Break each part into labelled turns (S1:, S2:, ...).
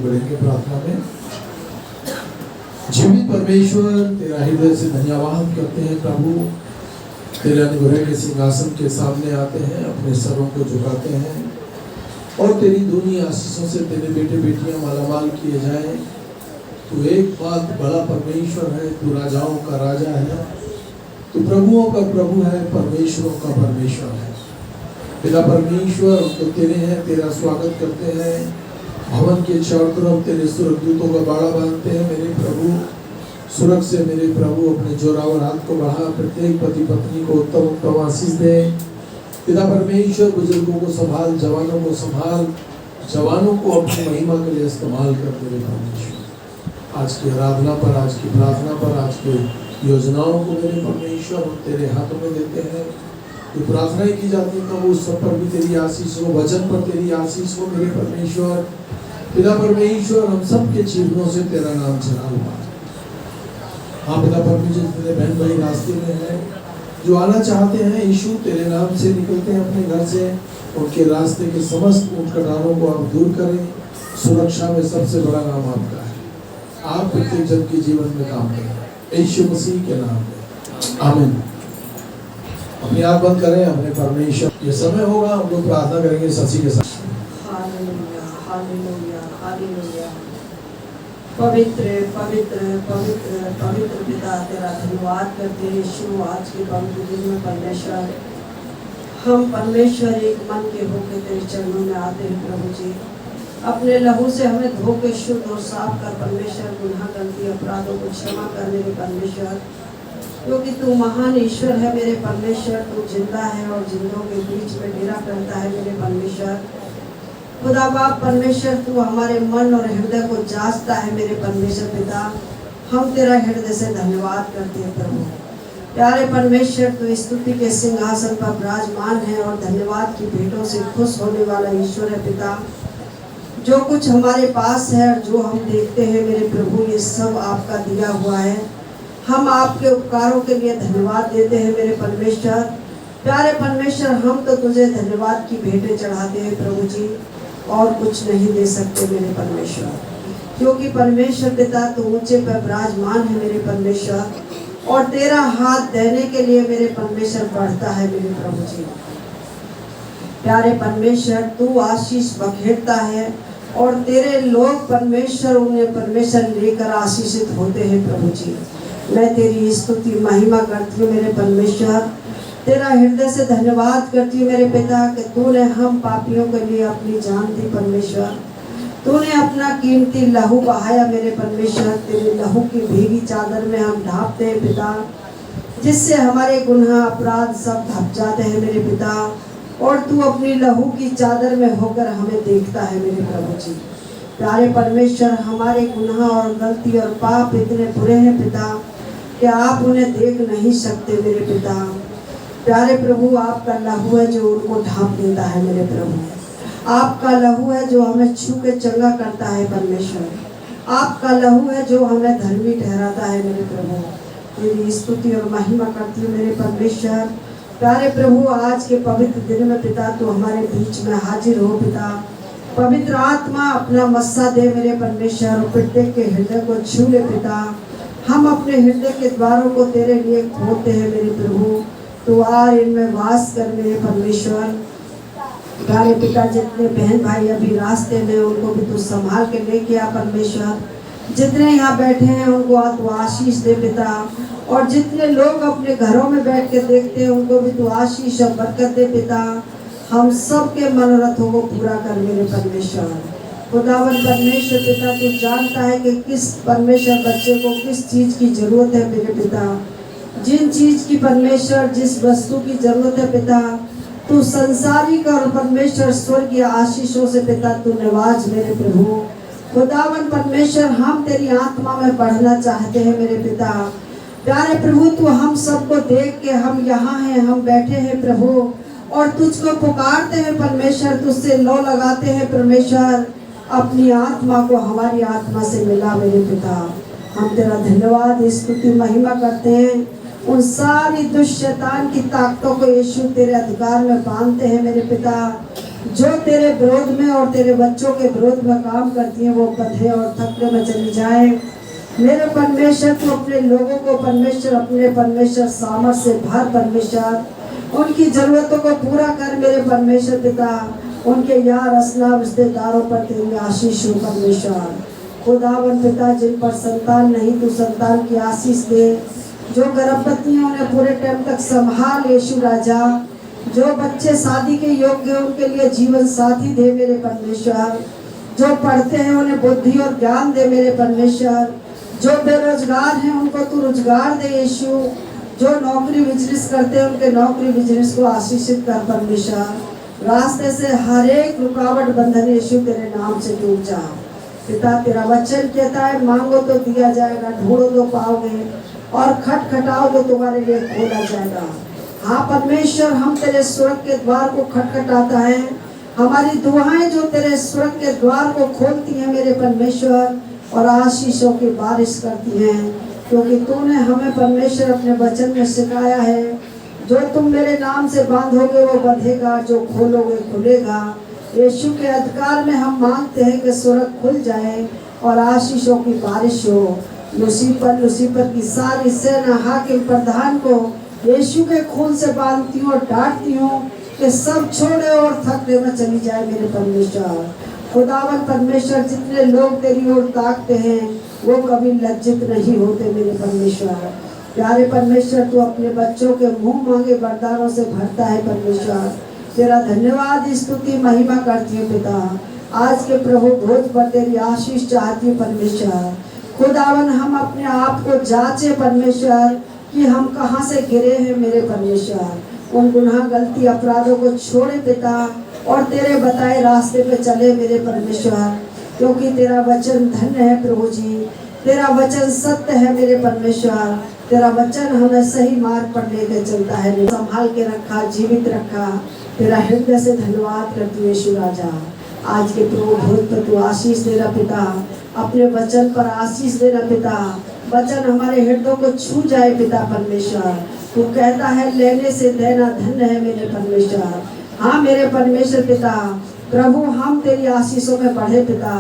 S1: बढ़ेंगे प्रार्थना में। जीवित परमेश्वर, तेरा हृदय से धन्यवाद करते हैं प्रभु। तेरे अनुग्रह के सिंहासन के सामने आते हैं, अपने सरों को झुकाते हैं और तेरी दूनी आशीषों से तेरे बेटे बेटियां मालामाल किए जाएं। तू एक बात बड़ा परमेश्वर है, तू राजाओं का राजा है, तू प्रभुओं का प्रभु है, परमेश्वरों का परमेश्वर है। पिता परमेश्वर, तो तेरे हैं, तेरा स्वागत करते हैं। भवन के चारों तरफ तेरे सुरक्षितों का बाड़ा बांधते हैं। मेरे प्रभु, सुरक्षा से मेरे प्रभु अपने जोरावर हाथ को बढ़ा, प्रत्येक पति पत्नी को उत्तम उत्तम आशीष दे। पिता परमेश्वर, बुजुर्गों को संभाल, जवानों को संभाल, जवानों को अपनी महिमा के लिए इस्तेमाल कर दे परमेश्वर। आज की आराधना पर, आज की प्रार्थना पर, आज की योजनाओं को मेरे परमेश्वर तेरे हाथों में देते हैं। जो प्रार्थनाएं की जाती हैं तो उस सब पर भी तेरी आशीष हो, वचन पर तेरी आशीष हो मेरे परमेश्वर। पिता परमेश्वर, हम सब के जीवनों से तेरा नाम चला हुआ। हाँ पिता परमेश्वर, तेरे बहन भाई रास्ते में है जो आना चाहते हैं, यीशु तेरे नाम से निकलते हैं अपने घर से, उनके रास्ते के समस्त ऊंट कटारों को आप दूर करें। सुरक्षा में सबसे बड़ा नाम आपका है। आप प्रत्येक जन के जीवन में काम करें, यीशु मसीह के नाम में, आमीन। अपनी आँख बंद करें, अपने परमेश्वर, ये समय होगा हम लोग प्रार्थना करेंगे सच्ची के साथ।
S2: Hallelujah, hallelujah, hallelujah. पवित्र पवित्र पवित्र पवित्र पिता, तेरा धन्यवाद करते हैं यीशु। आज के पवित्र दिन में परमेश्वर, हम परमेश्वर एक मन के होकर तेरे चरणों में आते हैं प्रभु जी। अपने लहू से हमें धो के शुद्ध और साफ कर परमेश्वर। गुनाह गलती अपराधों को क्षमा कर मेरे परमेश्वर, क्योंकि तू महान ईश्वर है मेरे परमेश्वर। तू जिंदा है और जिंदों के बीच में डेरा करता है मेरे परमेश्वर। खुदा बाप परमेश्वर, तू हमारे मन और हृदय को जांचता है मेरे परमेश्वर पिता। हम तेरा हृदय से धन्यवाद करते हैं प्रभु। प्यारे परमेश्वर, तू स्तुति के सिंहासन पर विराजमान है और धन्यवाद की भेंटों से खुश होने वाला ईश्वर है पिता। जो कुछ हमारे पास है और जो हम देखते हैं मेरे प्रभु, ये सब आपका दिया हुआ है। हम आपके उपकारों के लिए धन्यवाद देते हैं मेरे परमेश्वर। प्यारे परमेश्वर, हम तो तुझे धन्यवाद की भेंटें चढ़ाते हैं प्रभु जी, और कुछ नहीं दे सकते मेरे परमेश्वर, क्योंकि परमेश्वर पिता तू ऊंचे पर विराजमान है मेरे परमेश्वर, और तेरा हाथ देने के लिए मेरे परमेश्वर बढ़ता है मेरे प्रभु जी। प्यारे परमेश्वर, तू आशीष बखेरता है और तेरे लोग परमेश्वर उन्हें परमेश्वर लेकर आशीषित होते हैं प्रभु जी। मैं तेरी स्तुति महिमा करती हूँ मेरे परमेश्वर। तेरा हृदय से धन्यवाद करती हूँ मेरे पिता कि तूने हम पापियों के लिए अपनी जान दी परमेश्वर। तूने अपना कीमती लहू बहाया मेरे परमेश्वर। तेरे लहू की भीगी चादर में हम ढांपते हैं पिता, जिससे हमारे गुनाह अपराध सब ढक जाते हैं मेरे पिता, और तू अपनी लहू की चादर में होकर हमें देखता है मेरे प्रभु जी। प्यारे परमेश्वर, हमारे गुनाह और गलती और पाप इतने बुरे हैं पिता कि आप उन्हें देख नहीं सकते मेरे पिता। प्यारे प्रभु, आपका लहू है जो उनको ढांप देता है मेरे प्रभु। आपका लहू है जो हमें छू के चंगा करता है परमेश्वर। आपका लहू है जो हमें धर्मी ठहराता है मेरे प्रभु। तेरी स्तुति और महिमा करती हूँ मेरे परमेश्वर। प्यारे प्रभु, आज के पवित्र दिन में पिता तू हमारे बीच में हाजिर हो पिता। पवित्र आत्मा अपना मस्सा दे मेरे परमेश्वर, और प्रत्येक के हृदय को छू ले पिता। हम अपने हृदय के द्वारों को तेरे लिए खोलते हैं मेरे प्रभु। तू आ इनमें वास कर मेरे परमेश्वर। प्यारे पिता, जितने बहन भाई अभी रास्ते में, उनको भी तू संभाल के लेके आ परमेश्वर। जितने यहाँ बैठे हैं उनको तू आशीष दे पिता, और जितने लोग अपने घरों में बैठ के देखते हैं उनको भी तू आशीष और बरकत दे पिता। हम सब के मनोरथों को पूरा कर मेरे परमेश्वर। खुदावन परमेश्वर पिता, तू जानता है कि किस परमेश्वर बच्चे को किस चीज़ की जरूरत है मेरे पिता। जिन चीज़ की परमेश्वर, जिस वस्तु की जरूरत है पिता, तू संसारिक और परमेश्वर स्वर्गीय आशीषों से पिता तू निवाज मेरे प्रभु। खुदावन परमेश्वर, हम तेरी आत्मा में बढ़ना चाहते हैं मेरे पिता। प्यारे प्रभु, तू हम सबको देख के हम यहाँ हैं, हम बैठे हैं प्रभु, और तुझको पुकारते हैं परमेश्वर, तुझसे लो लगाते हैं परमेश्वर। अपनी आत्मा को हमारी आत्मा से मिला मेरे पिता। हम तेरा धन्यवाद स्तुति महिमा करते हैं। उन सारी दुष्ट शैतान की ताकतों को यीशु तेरे अधिकार में बांधते हैं मेरे पिता। जो तेरे विरोध में और तेरे बच्चों के विरोध में काम करती हैं वो बंधे और थकने में चली जाए। मेरे परमेश्वर तू अपने लोगों को परमेश्वर अपने परमेश्वर सामर्थ से भर परमेश्वर, उनकी जरूरतों को पूरा कर मेरे परमेश्वर पिता। उनके यार असना रिश्तेदारों पर तेरी आशीष हो परमेश्वर। खुदावन पिता जिन पर संतान नहीं तू संतान की आशीष दे। जो गर्भवती हैं उन्हें पूरे टाइम तक संभाल यीशु राजा। जो बच्चे शादी के योग्य हैं उनके लिए जीवन साथी दे मेरे परमेश्वर। जो पढ़ते हैं उन्हें बुद्धि और ज्ञान दे मेरे परमेश्वर। जो बेरोजगार हैं उनको तू रोजगार दे यीशु। जो नौकरी बिजनेस करते हैं उनके नौकरी बिजनेस को आशीषित कर परमेश्वर। रास्ते से हर एक रुकावट बंधन यीशु तेरे नाम से टूट जा। पिता तेरा वचन कहता है मांगो तो दिया जाएगा, ढूंढो तो पाओगे और खटखटाओ तो तुम्हारे लिए खोला जाएगा। हाँ परमेश्वर, हम तेरे स्वर्ग के द्वार को खटखटाता है। हमारी दुआएं जो तेरे स्वर्ग के द्वार को खोलती हैं मेरे परमेश्वर और आशीषों की बारिश करती हैं, क्योंकि तूने हमें परमेश्वर अपने वचन में सिखाया है जो तुम मेरे नाम से बांधोगे वो बंधेगा, जो खोलोगे खुलेगा। यीशु के अधिकार में हम मांगते हैं कि स्वर्ग खुल जाए और आशीषों की बारिश हो। लूसीफर की सारी सेना हाकिम प्रधान को यीशु के खून से बांधती हूँ और डांटती हूँ कि सब छोड़े और थकने में चली जाए मेरे परमेश्वर। खुदावन परमेश्वर, जितने लोग तेरी ओर ताकते हैं वो कभी लज्जित नहीं होते मेरे परमेश्वर। प्यारे परमेश्वर, तू अपने बच्चों के मुंह मांगे वरदानों से भरता है परमेश्वर। तेरा धन्यवाद स्तुति महिमा करती हूँ पिता। आज के प्रभु भोज पर तेरी आशीष चाहती हूँ परमेश्वर। खुदावन, हम अपने आप को जांचे परमेश्वर कि हम कहाँ से गिरे हैं मेरे परमेश्वर। उन गुनाह गलती अपराधों को छोड़े पिता और तेरे बताए रास्ते पे चले मेरे परमेश्वर, क्योंकि तेरा वचन धन्य है प्रभु जी। तेरा वचन सत्य है मेरे परमेश्वर। तेरा वचन हमें सही मार्ग पर लेकर चलता है। संभाल के रखा, जीवित रखा। तेरा हृदय से धन्यवाद करती हूँ यीशु राजा। आज के प्रभु भोज पर तू आशीष देना पिता, अपने वचन पर आशीष देना पिता। वचन हमारे हृदय को छू जाए पिता परमेश्वर। तू कहता है लेने से देना धन्य है मेरे परमेश्वर। हाँ मेरे परमेश्वर पिता, प्रभु हम तेरी आशीषों में बढ़े पिता।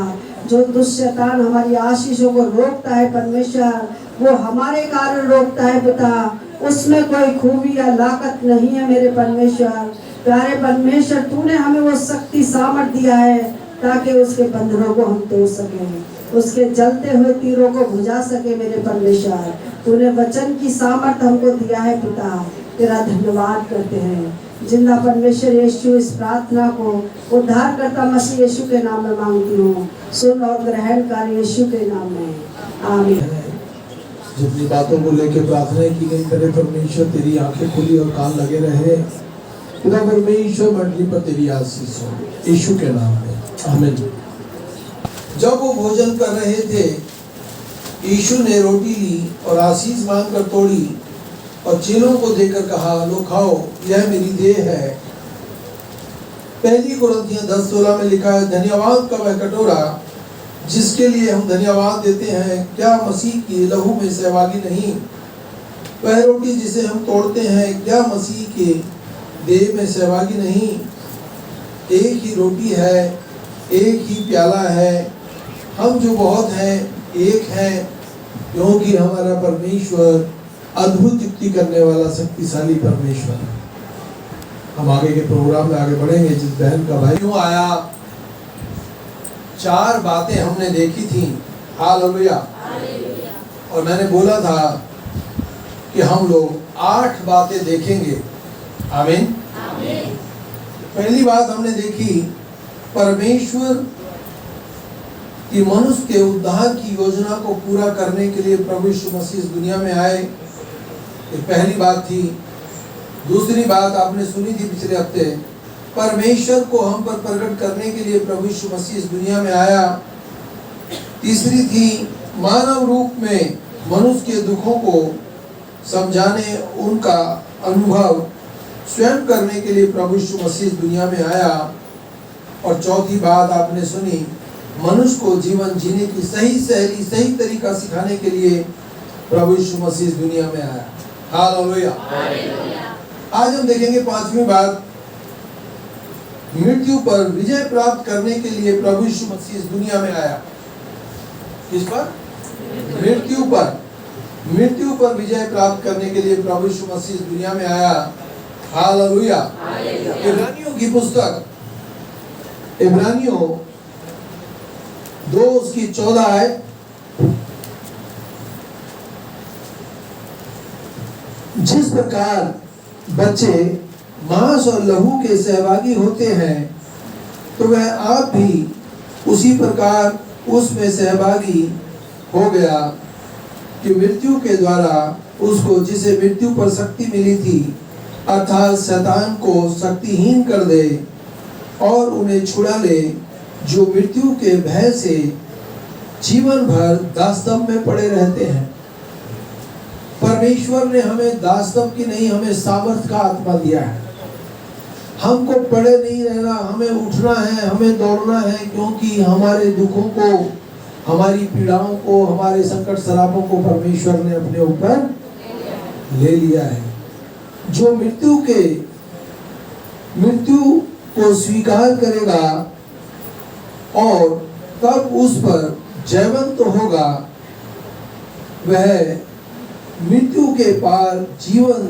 S2: जो दुष्यतान हमारी आशीषों को रोकता है परमेश्वर, वो हमारे कारण रोकता है पिता। उसमें कोई खूबी या लाकत नहीं है मेरे परमेश्वर। प्यारे परमेश्वर, तूने हमें वो शक्ति सामर्थ दिया है ताकि उसके बंधनों को हम तोड़ सकें, उसके जलते हुए तीरों को बुझा सके मेरे परमेश्वर। तूने वचन की सामर्थ हमको दिया है पिता। तेरा धन्यवाद करते हैं। जिंदा परमेश्वर यीशु, इस प्रार्थना को उद्धारकर्ता मसीह यीशु के नाम में मांगती हूँ। सुन और ग्रहण कर यीशु के नाम में, आमीन।
S1: जितनी बातों को लेकर प्रार्थना की गई, तेरे परमेश्वर तेरी आंखें खुली और कान लगे रहे। खुदा परमेश्वर मंडली पर तेरी आशीष हो यीशु के नाम में, आमीन। जब वो भोजन कर रहे थे, यीशु ने रोटी ली और आशीष मांगकर तोड़ी और चेलों को देकर कहा, लो खाओ, यह मेरी देह है। पहली कुरिन्थियों 10:16 में लिखा है, धन्यवाद का वह कटोरा जिसके लिए हम धन्यवाद देते हैं, क्या मसीह की लहू में सहभागी नहीं? वह रोटी जिसे हम तोड़ते हैं, क्या मसीह के देह में सहभागी नहीं? एक ही रोटी है, एक ही प्याला है, हम जो बहुत हैं एक हैं, क्योंकि हमारा परमेश्वर अद्भुत युक्ति करने वाला शक्तिशाली परमेश्वर। हम आगे के प्रोग्राम में आगे बढ़ेंगे। जिस बहन का भाई क्यों आया, 4 बातें हमने देखी थी। हालेलुया। और मैंने बोला था कि हम लोग 8 बातें देखेंगे। आमीन। पहली बात हमने देखी, परमेश्वर कि मनुष्य के उद्धार की योजना को पूरा करने के लिए प्रभु यीशु मसीह इस दुनिया में आए। ये पहली बात थी। दूसरी बात आपने सुनी थी पिछले हफ्ते, परमेश्वर को हम पर प्रकट करने के लिए प्रभु यीशु मसीह इस दुनिया में आया। तीसरी थी, मानव रूप में मनुष्य के दुखों को समझाने, उनका अनुभव स्वयं करने के लिए प्रभु यीशु मसीह इस दुनिया में आया। और चौथी बात आपने सुनी, मनुष्य को जीवन जीने की सही शैली, सही तरीका सिखाने के लिए प्रभु यीशु मसीह इस दुनिया में आया। हालेलुया। आज हम देखेंगे 5वीं बात, मृत्यु पर विजय प्राप्त करने के लिए प्रभु यीशु मसीह इस दुनिया में आया। किस पर? मृत्यु पर। मृत्यु पर विजय प्राप्त करने के लिए प्रभु यीशु मसीह इस दुनिया में आया। हालेलुया। इब्रानियों की पुस्तक, इब्रानियों 2 उसकी 14 है। जिस प्रकार बच्चे मांस और लहू के सहभागी होते हैं, तो वह आप भी उसी प्रकार उसमें सहभागी हो गया कि मृत्यु के द्वारा उसको, जिसे मृत्यु पर शक्ति मिली थी, अर्थात शैतान को शक्तिहीन कर दे और उन्हें छुड़ा ले, जो मृत्यु के भय से जीवन भर दासत्व में पड़े रहते हैं। परमेश्वर ने हमें दासत्व की नहीं, हमें सामर्थ का आत्मा दिया है। हमको पड़े नहीं रहना, हमें उठना है, हमें दौड़ना है, क्योंकि हमारे दुखों को, हमारी पीड़ाओं को, हमारे संकट सरापों को परमेश्वर ने अपने ऊपर ले लिया है। जो मृत्यु को स्वीकार करेगा और तब उस पर जयवंत होगा, वह मृत्यु के पार जीवन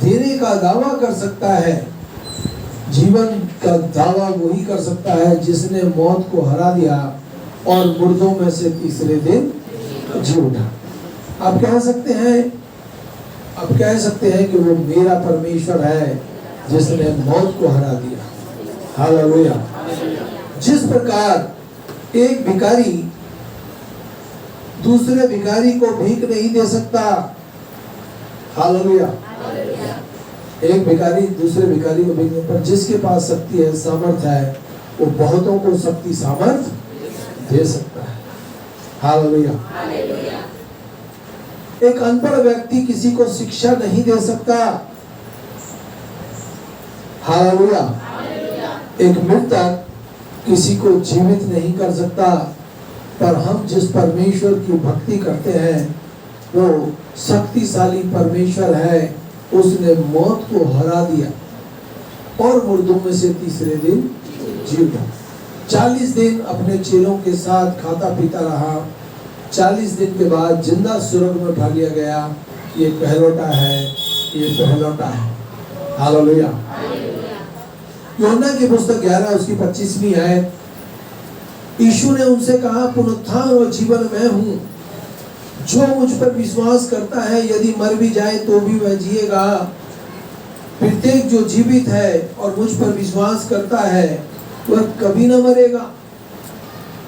S1: देने का दावा कर सकता है। जीवन का दावा वही कर सकता है जिसने मौत को हरा दिया और मुर्दों में से तीसरे दिन जी उठा। आप कह सकते हैं कि वो मेरा परमेश्वर है जिसने मौत को हरा दिया। हालेलुया। जिस प्रकार एक भिखारी दूसरे भिखारी को भीख नहीं दे सकता, हालेलुया, एक भिखारी दूसरे भिखारी को भीख, पर जिसके पास शक्ति है, सामर्थ है, वो बहुतों को शक्ति सामर्थ दे सकता है। हालेलुया। एक अनपढ़ व्यक्ति किसी को शिक्षा नहीं दे सकता। हालेलुया। एक मृतक किसी को जीवित नहीं कर सकता, पर हम जिस परमेश्वर की भक्ति करते हैं वो शक्तिशाली परमेश्वर है। उसने मौत को हरा दिया और मुर्दों में से तीसरे दिन जी उठा। 40 दिन अपने चेलों के साथ खाता पीता रहा। 40 दिन के बाद जिंदा स्वर्ग में उठा लिया गया। ये पहलौटा है, ये पहलौटा है। हालेलुया। यूहन्ना की पुस्तक 11 उसकी 25वीं आयत, यीशु ने उनसे कहा, पुनरुत्थान और जीवन मैं हूँ। जो मुझ पर विश्वास करता है, यदि मर भी जाए तो भी वह जिएगा। प्रत्येक जो जीवित है और मुझ पर विश्वास करता है वह कभी न मरेगा।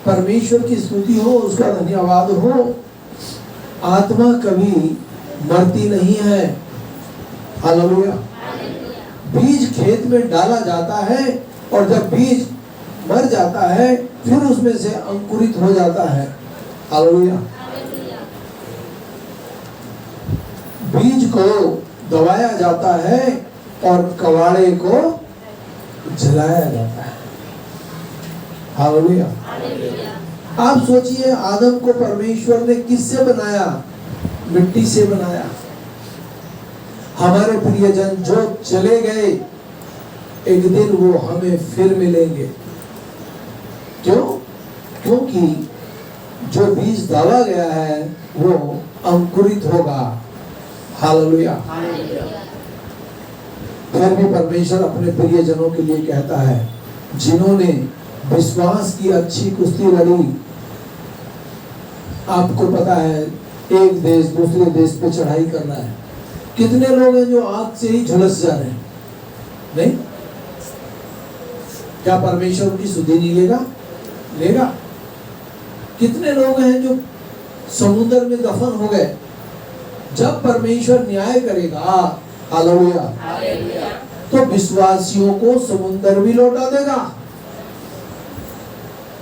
S1: परमेश्वर की स्तुति हो, उसका धन्यवाद हो। आत्मा कभी मरती नहीं है। हालेलुया। बीज खेत में डाला जाता है और जब बीज मर जाता है फिर उसमें से अंकुरित हो जाता है। हालेलुया। बीज को दबाया जाता है और कवाड़े को जलाया जाता है। हालेलुया। आप सोचिए, आदम को परमेश्वर ने किससे बनाया? मिट्टी से बनाया। हमारे प्रियजन जो चले गए, एक दिन वो हमें फिर मिलेंगे। क्यों? क्योंकि जो बीज डाला गया है वो अंकुरित होगा। हालेलुया। फिर भी परमेश्वर अपने प्रियजनों के लिए कहता है, जिन्होंने विश्वास की अच्छी कुश्ती लड़ी। आपको पता है, एक देश दूसरे देश पे चढ़ाई करना है। कितने लोग हैं जो आग से ही झुलस जा रहे हैं? नहीं? क्या परमेश्वर उनकी सुधि नहीं लेगा? कितने लोग हैं जो समुद्र में दफन हो गए? जब परमेश्वर न्याय करेगा, हालेलुया, तो विश्वासियों को समुद्र भी लौटा देगा।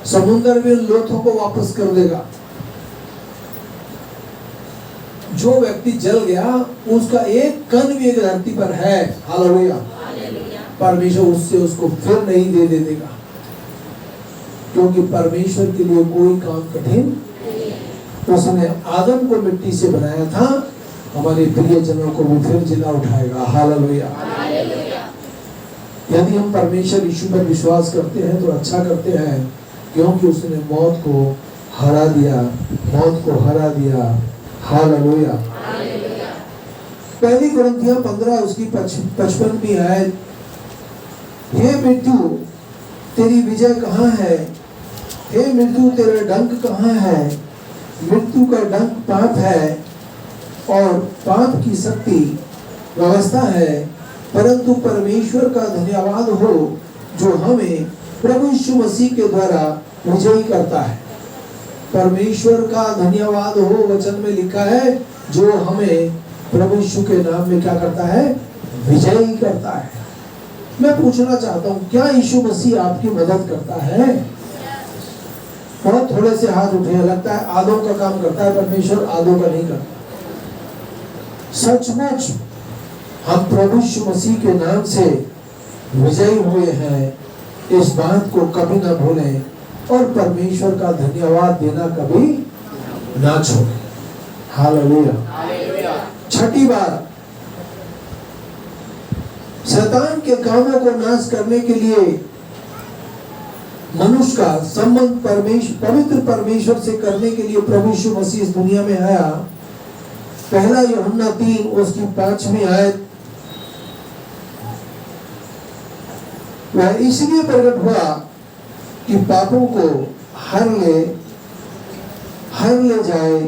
S1: समुद्र भी उन लोथों को वापस कर देगा। जो व्यक्ति जल गया उसका एक कण भी एक धरती पर है, हालेलुया, परमेश्वर उससे उसको फिर नहीं दे देगा, क्योंकि परमेश्वर के लिए कोई काम कठिन। उसने आदम को मिट्टी से बनाया था, हमारे प्रियजनों को भी फिर जिला उठाएगा। हालेलुया। यदि हम परमेश्वर यीशु पर विश्वास करते हैं तो अच्छा करते हैं, क्योंकि उसने मौत को हरा दिया, मौत को हरा दिया। हालेलुया। पहली कुरिन्थियों 15 उसकी 55वीं आयत, हे मृत्यु तेरी विजय कहाँ है, हे मृत्यु तेरा डंक कहाँ है। मृत्यु का डंक पाप है और पाप की शक्ति व्यवस्था है, परंतु परमेश्वर का धन्यवाद हो जो हमें प्रभु यीशु मसीह के द्वारा विजयी करता है। परमेश्वर का धन्यवाद हो, वचन में लिखा है, जो हमें प्रभु यीशु के नाम में क्या करता है, विजयी करता है। मैं पूछना चाहता हूँ, क्या यीशु मसीह आपकी मदद करता है? बहुत थोड़े से हाथ उठे, लगता है आधों का काम करता है परमेश्वर, आधों का नहीं करता। सचमुच हम प्रभु यीशु मसीह के नाम से विजयी हुए हैं, इस बात को कभी ना भूलें और परमेश्वर का धन्यवाद देना कभी ना छोड़ें। हालेलुया। छठी बात, शैतान के कामों को नाश करने के लिए मनुष्य का संबंध पवित्र परमेश्वर से करने के लिए प्रभु यीशु मसीह इस दुनिया में आया। पहला यूहन्ना 3 उसकी 5वीं आयत, वह इसलिए प्रकट हुआ कि पापों को हर ले जाए।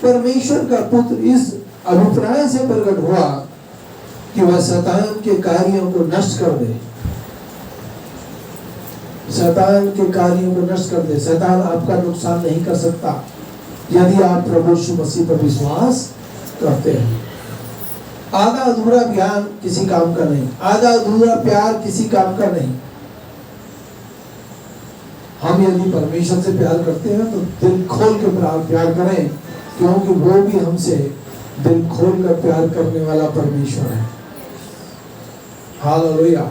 S1: परमेश्वर का पुत्र इस अभिप्राय से प्रकट हुआ कि वह शैतान के कार्यों को नष्ट कर दे, शैतान के कार्यों को नष्ट कर दे। शैतान आपका नुकसान नहीं कर सकता यदि आप प्रभु यीशु मसीह पर विश्वास करते हैं। आधा अधूरा ज्ञान किसी काम का नहीं, आधा अधूरा प्यार किसी काम का नहीं। हम यदि परमेश्वर से प्यार करते हैं तो दिल खोल के प्यार करें, क्योंकि वो भी हमसे दिल खोल कर प्यार करने वाला परमेश्वर है। हालेलुया।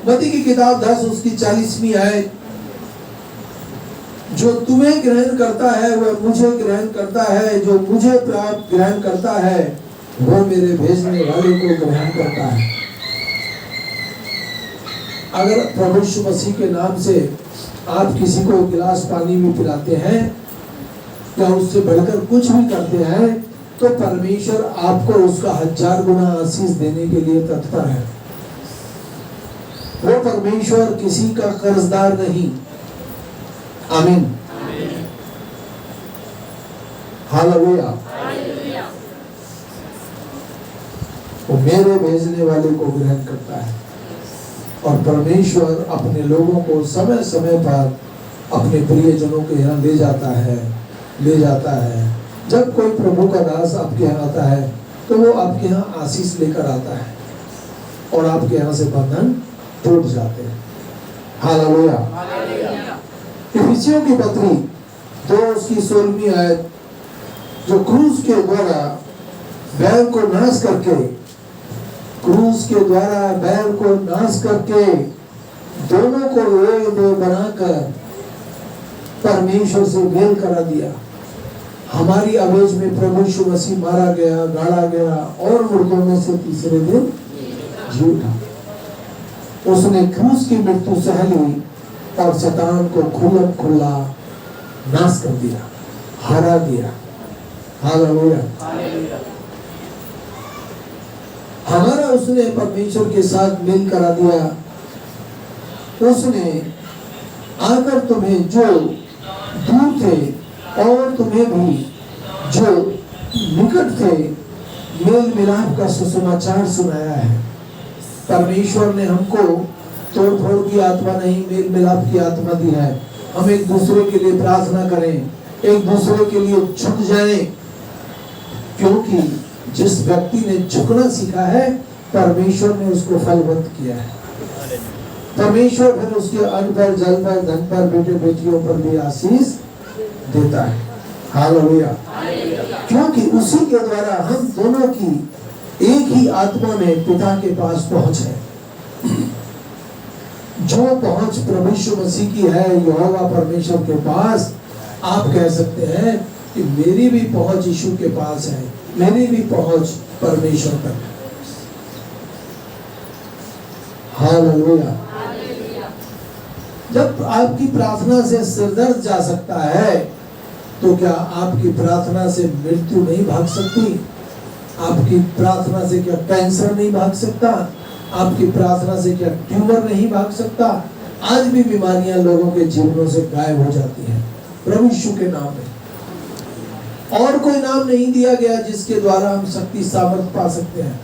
S1: मत्ती की किताब 10 उसकी 40वीं आयत, जो तुम्हें ग्रहण करता है वह मुझे ग्रहण करता है, जो मुझे ग्रहण करता है वो मेरे भेजने वाले को ग्रहण करता है। अगर प्रभु यीशु मसीह के नाम से आप किसी को गिलास पानी भी पिलाते हैं या उससे बढ़कर कुछ भी करते हैं, तो परमेश्वर आपको उसका 1000 गुना आशीष देने के लिए तत्पर है। वो परमेश्वर किसी का कर्जदार नहीं। आमीन। हालेलुया। वो मेरे भेजने वाले को ग्रहण करता है। और परमेश्वर अपने लोगों को समय समय पर अपने प्रियजनों के यहाँ ले जाता है। जब कोई प्रभु का दास आपके यहाँ आता है तो वो आपके यहाँ आशीष लेकर आता है और आपके यहाँ से बंधन टूट जाते हैं। हालेलुया। इफिसियों की पत्री 2 उसकी 16वीं आयत, जो क्रूस के द्वारा बैर को नाश करके, क्रूस के द्वारा बैर को नाश करके दोनों को एक देह बनाकर परमेश्वर से मेल करा दिया। हमारी आवेश में प्रभु यीशु मसीह मारा गया, गाड़ा गया और मुर्दों में से तीसरे दिन जी उठा। उसने क्रूस की मृत्यु सह ली और शैतान को खुला नाश कर दिया, हरा दिया। हालेलुया। हमारा उसने परमेश्वर के साथ मेल करा दिया। उसने आकर तुम्हें जो दूर थे और तुम्हें भी जो निकट थे मेल मिलाप का सुसमाचार सुनाया है। परमेश्वर ने हमको तोड़ फोड़ की आत्मा नहीं, मेल मिलाप की आत्मा दी है। हम एक दूसरे के लिए प्रार्थना करें, एक दूसरे के लिए झुक जाएं, क्योंकि जिस व्यक्ति ने झुकना सीखा है परमेश्वर ने उसको फलवंत किया है। परमेश्वर फिर उसके अन्न पर, जल पर, धन पर, बेटे बेटियों पर भी आशीष देता है। हालेलुया। क्योंकि उसी के द्वारा हम दोनों की एक ही आत्मा में पिता के पास पहुंच है। जो पहुंच प्रभु यीशु मसीह की है यहोवा परमेश्वर के पास, आप कह सकते हैं कि मेरी भी पहुंच यीशु के पास है, मेरी भी पहुंच परमेश्वर तक है। हालेलुया। जब आपकी प्रार्थना से सिरदर्द जा सकता है, तो क्या आपकी प्रार्थना से मृत्यु नहीं भाग सकती? आपकी प्रार्थना से क्या कैंसर नहीं भाग सकता? आपकी प्रार्थना से क्या ट्यूमर नहीं भाग सकता? आज भी बीमारियां लोगों के जीवनों से गायब हो जाती हैं प्रभु यीशु के नाम में। और कोई नाम नहीं दिया गया जिसके द्वारा हम शक्ति सामर्थ पा सकते हैं,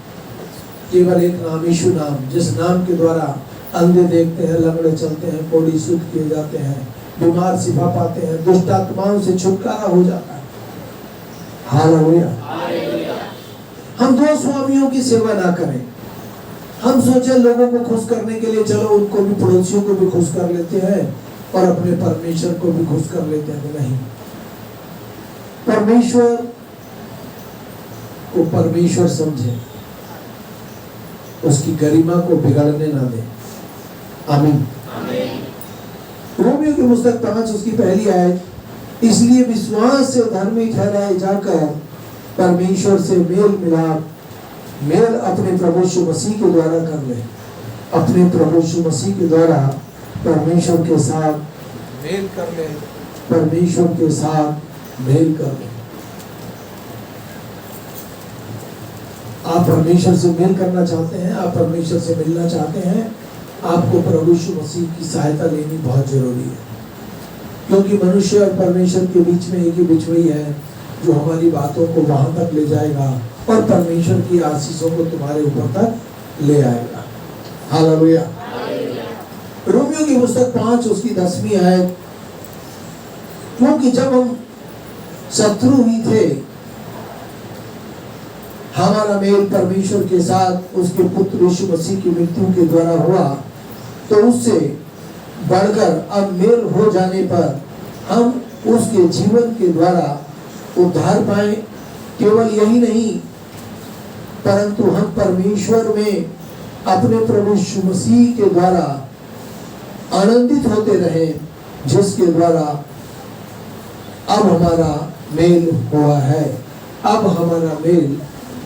S1: केवल एक नाम, यीशु नाम, जिस नाम के द्वारा अंधे देखते हैं, लंगड़े चलते हैं, कोढ़ी शुद्ध किए जाते हैं, बीमार शिफा पाते हैं, दुष्ट आत्माओं से छुटकारा हो जाता है। हालेलुया। हम दो स्वामियों की सेवा ना करें। हम सोचे लोगों को खुश करने के लिए चलो उनको भी, पड़ोसियों को भी खुश कर लेते हैं और अपने परमेश्वर को भी खुश कर लेते हैं। नहीं, परमेश्वर को परमेश्वर समझे, उसकी गरिमा को बिगड़ने ना दे। आमीन। रोमियो की पुस्तक 5 उसकी पहली आयत, इसलिए विश्वास से धर्मी ठहराए जाकर परमेश्वर से मेल अपने प्रभु यीशु मसीह के द्वारा कर ले। अपने प्रभु यीशु मसीह के द्वारा परमेश्वर के साथ मेल कर ले, परमेश्वर के साथ मेल कर ले। आप परमेश्वर से मेल करना चाहते हैं, आप परमेश्वर से मिलना चाहते हैं, आपको प्रभु यीशु मसीह की सहायता लेनी बहुत जरूरी है, क्योंकि मनुष्य और परमेश्वर के बीच में एक ही बिछड़ी है जो हमारी बातों को वहां तक ले जाएगा और परमेश्वर की आशीषों को तुम्हारे ऊपर तक ले आएगा। हालेलुया। रोमियो की पुस्तक 5 उसकी 10वीं आयत, क्योंकि जब हम शत्रु ही थे, हमारा मेल परमेश्वर के साथ उसके पुत्र यीशु मसीह की मृत्यु के द्वारा हुआ, तो उससे बढ़कर अब मेल हो जाने पर हम उसके जीवन के द्वारा उद्धार पाए। केवल यही नहीं, परंतु हम परमेश्वर में अपने प्रभु यीशु मसीह के द्वारा आनंदित होते रहे, जिसके द्वारा अब हमारा मेल हुआ है। अब हमारा मेल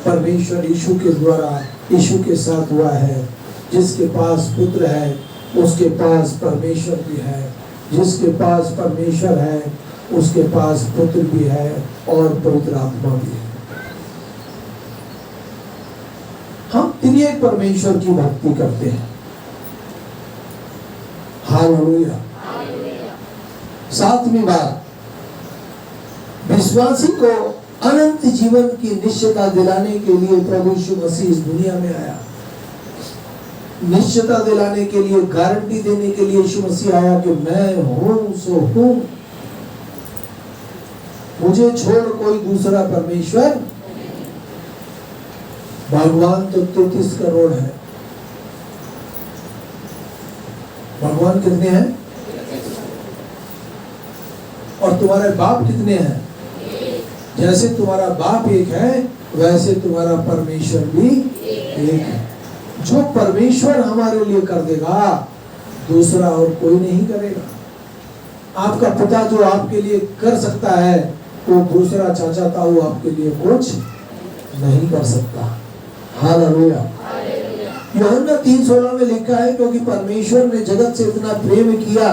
S1: परमेश्वर यीशु के द्वारा यीशु के साथ हुआ है। जिसके पास पुत्र है उसके पास परमेश्वर भी है, जिसके पास परमेश्वर है उसके पास पुत्र भी है और पवित्र आत्मा भी है। हम त्रिएक परमेश्वर की भक्ति करते हैं। हालेलुया। 7वीं बात, विश्वासी को अनंत जीवन की निश्चयता दिलाने के लिए प्रभु यीशु मसीह इस दुनिया में आया। निश्चयता दिलाने के लिए, गारंटी देने के लिए यीशु मसीह आया कि मैं हूं सो हूं, मुझे छोड़ कोई दूसरा परमेश्वर। भगवान तो 33 करोड़ है। भगवान कितने हैं? और तुम्हारे बाप कितने हैं? जैसे तुम्हारा बाप एक है वैसे तुम्हारा परमेश्वर भी एक है। जो परमेश्वर हमारे लिए कर देगा दूसरा और कोई नहीं करेगा। आपका पिता जो आपके लिए कर सकता है वो दूसरा चाचा ताऊ आपके लिए कुछ नहीं कर सकता। हालेलुया। यूहन्ना 3:16 में लिखा है, क्योंकि परमेश्वर ने जगत से इतना प्रेम किया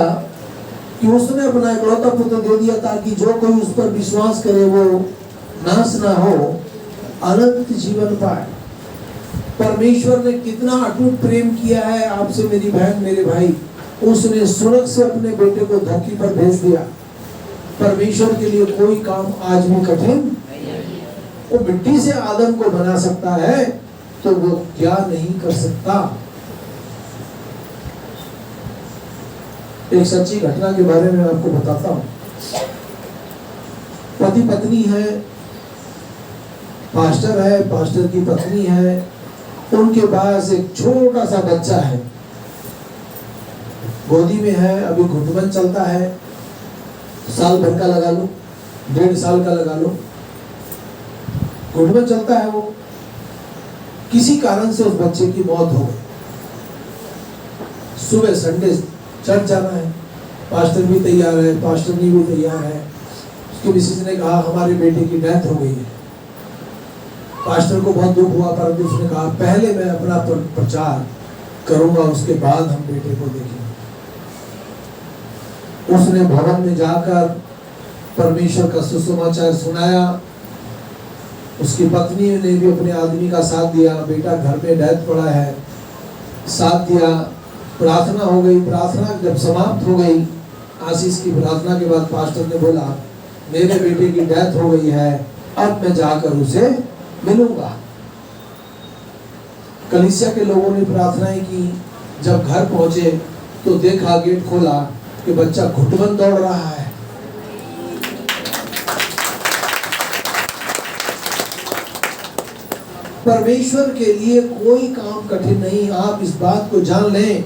S1: कि उसने अपना इकलौता पुत्र दे दिया ताकि जो कोई उस पर विश्वास करे वो नाश ना हो, अनंत जीवन पाए। परमेश्वर ने कितना अटूट प्रेम किया है आपसे मेरी बहन मेरे भाई, उसने स्वर्ग से अपने बेटे को धरती पर भेज दिया। परमेश्वर के लिए कोई काम आज भी कठिन, वो मिट्टी से आदम को बना सकता है तो वो क्या नहीं कर सकता। एक सच्ची घटना के बारे में आपको बताता हूं। पति पत्नी है, पास्टर है, पास्टर की पत्नी है, उनके पास एक छोटा सा बच्चा है, गोदी में है, अभी घुटमन चलता है, साल भर का लगा लो, 1.5 साल का लगा लो, घुटमन चलता है। वो किसी कारण से उस बच्चे की मौत हो गई। सुबह संडे चर्च जाना है, पास्टर भी तैयार है, पास्टरनी भी तैयार है। उसके मिसेज ने कहा हमारे बेटे की डेथ हो गई है। पास्टर को बहुत दुख हुआ, परंतु उसने कहा पहले मैं अपना प्रचार करूंगा, उसके बाद हम बेटे को देखेंगे। उसने भवन में जाकर परमेश्वर का सुसमाचार सुनाया। उसकी पत्नी ने भी अपने आदमी का साथ दिया। बेटा घर में डेथ पड़ा है, साथ दिया। प्रार्थना हो गई। प्रार्थना जब समाप्त हो गई, आशीष की प्रार्थना के बाद पास्टर ने बोला, मेरे बेटे की डेथ हो गई है, अब मैं जाकर उसे मिलूंगा। कलीसिया के लोगों ने प्रार्थनाएं की। जब घर पहुंचे तो देखा, गेट खोला कि बच्चा घुटबंद दौड़ रहा है। परमेश्वर के लिए कोई काम कठिन नहीं। आप इस बात को जान लें,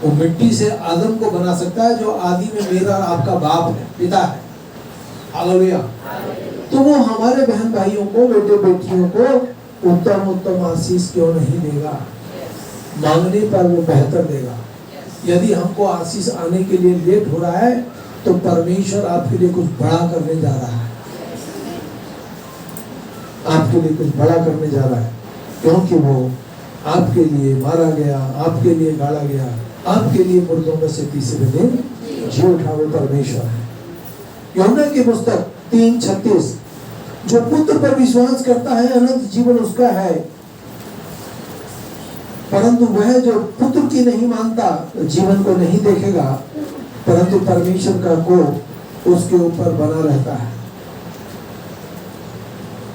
S1: वो मिट्टी से आदम को बना सकता है जो आदि में मेरा और आपका बाप है, पिता है। हालेलुया। तो वो हमारे बहन भाइयों को, बेटे बेटियों को उत्तम उत्तम आशीष क्यों नहीं देगा? मांगने पर वो बेहतर देगा। यदि हमको आशीष आने के लिए लेट हो रहा है तो परमेश्वर आपके लिए कुछ बड़ा करने जा रहा है। आपके लिए कुछ बड़ा करने जा रहा है, क्योंकि वो आपके लिए मारा गया, आपके लिए गाड़ा गया, आपके लिए मुर्दों में से तीसरे दिन जी उठा। वो परमेश्वर है। यूहन्ना की पुस्तक 3:36, जो पुत्र पर विश्वास करता है अनंत जीवन उसका है, परंतु वह जो पुत्र की नहीं मानता जीवन को नहीं देखेगा, परंतु परमेश्वर का कोप उसके ऊपर बना रहता है।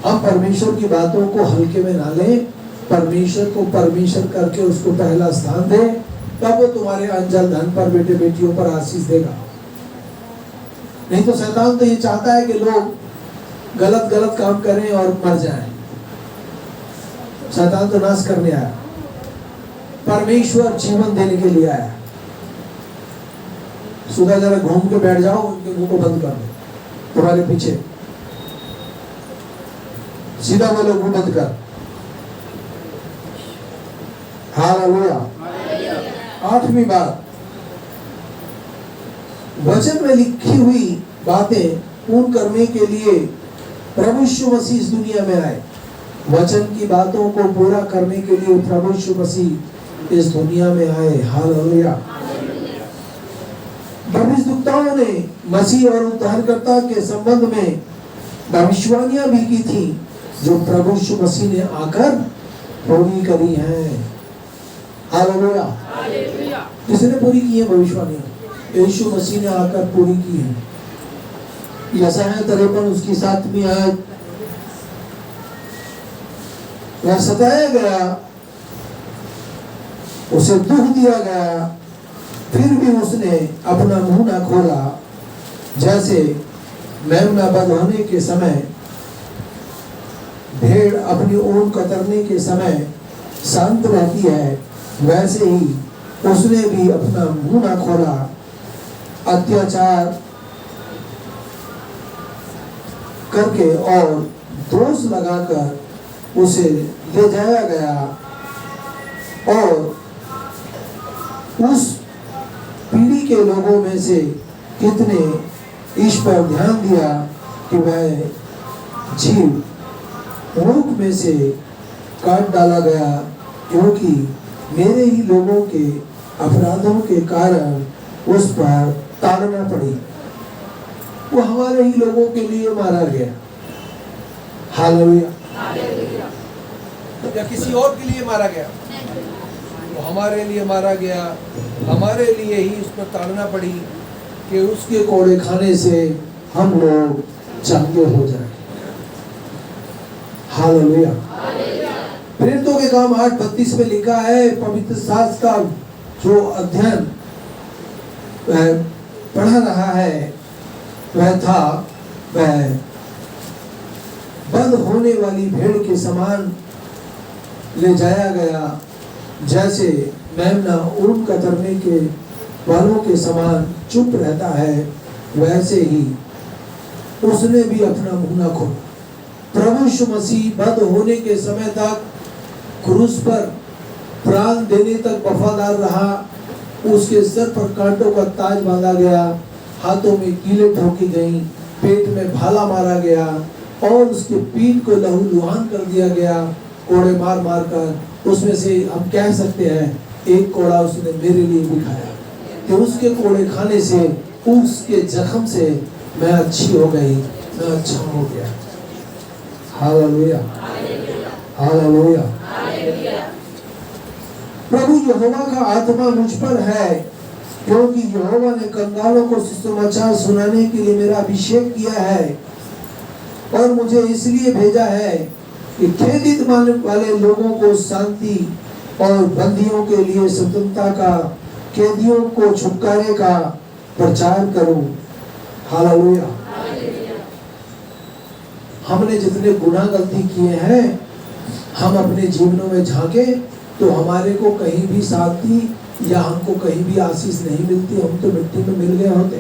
S1: हम परमेश्वर की बातों को हल्के में ना लें। परमेश्वर को परमेश्वर करके उसको पहला स्थान दे, तब वो तुम्हारे अंजल धन पर, बेटे बेटियों पर आशीष देगा। नहीं तो शैतान तो ये चाहता है कि लोग गलत गलत काम करें और मर जाएं। शैतान तो नाश करने आया, परमेश्वर जीवन देने के लिए आया। सुबह जरा घूम के बैठ जाओ, उनके मुंह को बंद कर दो, तुम्हारे पीछे सीधा बोलो, मुंह बंद कर। हालेलुया। 8वीं बात, वचन में लिखी हुई बातें पूर्ण करने के लिए प्रभु यीशु मसीह इस दुनिया में आए। वचन की बातों को पूरा करने के लिए प्रभु यीशु मसीह इस दुनिया में आए। हालेलुया। भविष्यवक्ताओं ने मसीह और उद्धारकर्ता के संबंध में भविष्यवाणियां भी की थी, जो प्रभु यीशु मसीह ने आकर पूरी करी हैं। हालेलुया। किसने पूरी की है भविष्यवाणियां? यीशु मसीह ने आकर पूरी की है। यशायाह 53 उसकी 7वीं आयत, वह सताया गया, उसे दुख दिया गया, फिर भी उसने अपना मुंह ना खोला। जैसे मेमना बंद होने के समय भेड़ अपनी ऊन कतरने के समय शांत रहती है, वैसे ही उसने भी अपना मुंह ना खोला। अत्याचार करके और दोष लगाकर उसे ले जाया गया, और उस पीढ़ी के लोगों में से कितने इस पर ध्यान दिया कि वह जीव मुख में से काट डाला गया, क्योंकि मेरे ही लोगों के अपराधों के कारण उस पर ताड़ना पड़ी। वो हमारे ही लोगों के लिए मारा गया। हालेलुया। या किसी और के लिए मारा गया? वो हमारे लिए मारा गया, हमारे लिए ही उस पर ताड़ना पड़ी कि उसके कोड़े खाने से हम लोग चंगे हो जाएं। हालेलुया। प्रेरितों के काम 8:32 में लिखा है, पवित्र शास्त्र का जो अध्ययन वह पढ़ा रहा है, वह था वह बंद होने वाली भेड़ के समान ले जाया गया। जैसे मेमना ऊन कतरने के वालों के समान चुप रहता है, वैसे ही उसने भी अपना मुंह न खोला। प्रभु यीशु मसीह बंद होने के समय तक क्रूस पर प्राण देने तक वफादार रहा। उसके सर पर कांटों का ताज बांधा गया, हाथों में कीलें ठोकी गई, पेट में भाला मारा गया और उसके पीठ को लहूलुहान कर दिया गया। कोड़े मार मार कर उसमें से हम कह सकते हैं एक कोड़ा उसने मेरे लिए भी खाया, कि उसके कोड़े खाने से, उसके जख्म से मैं अच्छी हो गई, मैं अच्छा हो गया। Hallelujah, hallelujah. प्रभु यहोवा का आत्मा मुझ पर है, क्योंकि यहोवा ने कंगालों को सुसमाचार सुनाने के लिए मेरा अभिषेक किया है, और मुझे इसलिए भेजा है कि खेदित मानने वाले लोगों को शांति और बंदियों के लिए स्वतंत्रता का, कैदियों को छुटकारे का प्रचार करूं। हालेलुया। हमने जितने गुनाह गलती किए हैं, हम अपने जीवनों में झांके तो हमारे को कहीं भी शांति या हमको कहीं भी आशीष नहीं मिलती, हम तो मिट्टी में मिल गए होते।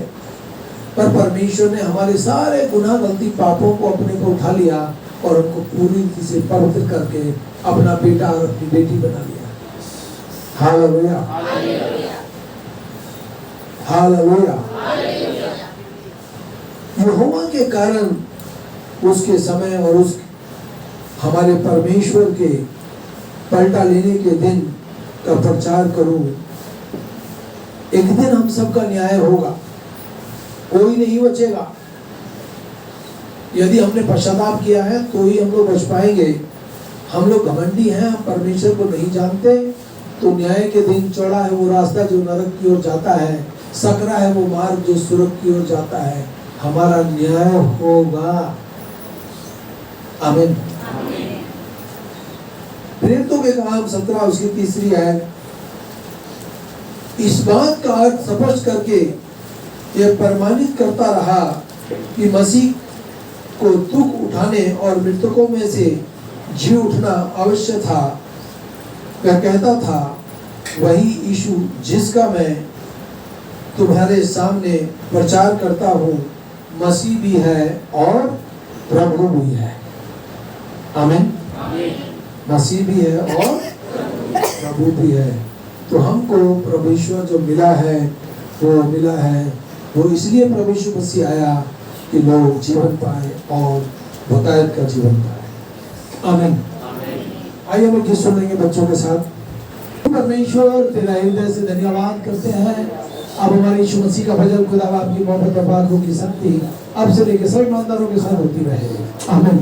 S1: पर परमेश्वर ने हमारे सारे गुनाह गलती पापों को अपने को उठा लिया और हमको पूरी रीति से पवित्र करके अपना बेटा और अपनी बेटी बना लिया। Hallelujah, hallelujah. यहोवा के कारण उसके समय और उस हमारे परमेश्वर के पलटा लेने के दिन का प्रचार करूं। एक दिन हम सबका न्याय होगा, कोई नहीं बचेगा। यदि हमने पश्चाताप किया है तो ही हम लोग बच पाएंगे। हम लोग घमंडी हैं, हम परमेश्वर को नहीं जानते, तो न्याय के दिन चौड़ा है वो रास्ता जो नरक की ओर जाता है, सकरा है वो मार्ग जो सुरग की ओर जाता है। हमारा न्याय होगा। आमीन। प्रेरितों के काम 17 उसकी 3 आयत इस बात का अर्थ स्पष्ट करके यह प्रमाणित करता रहा कि मसीह को दुख उठाने और मृतकों में से जी उठना अवश्य था। वह कहता था, वही यीशु जिसका मैं तुम्हारे सामने प्रचार करता हूँ, मसीह भी है और प्रभु भी है। आमीन। मसीह भी है और प्रभु भी है। तो हमको परमेश्वर जो मिला है वो इसलिए परमेश्वर मसीह आया कि लोग जीवन पाए और बकायद का जीवन पाए। आमीन। आइए हम गीत सुन लेंगे बच्चों के साथ। परमेश्वर तेरा हृदय से धन्यवाद करते हैं। अब हमारे यीशु मसीह का भजन खुदा आपकी मोहब्बत और पाकों की शक्ति अब से लेकर सभी ईमानदारों के साथ होती रहे। आमीन।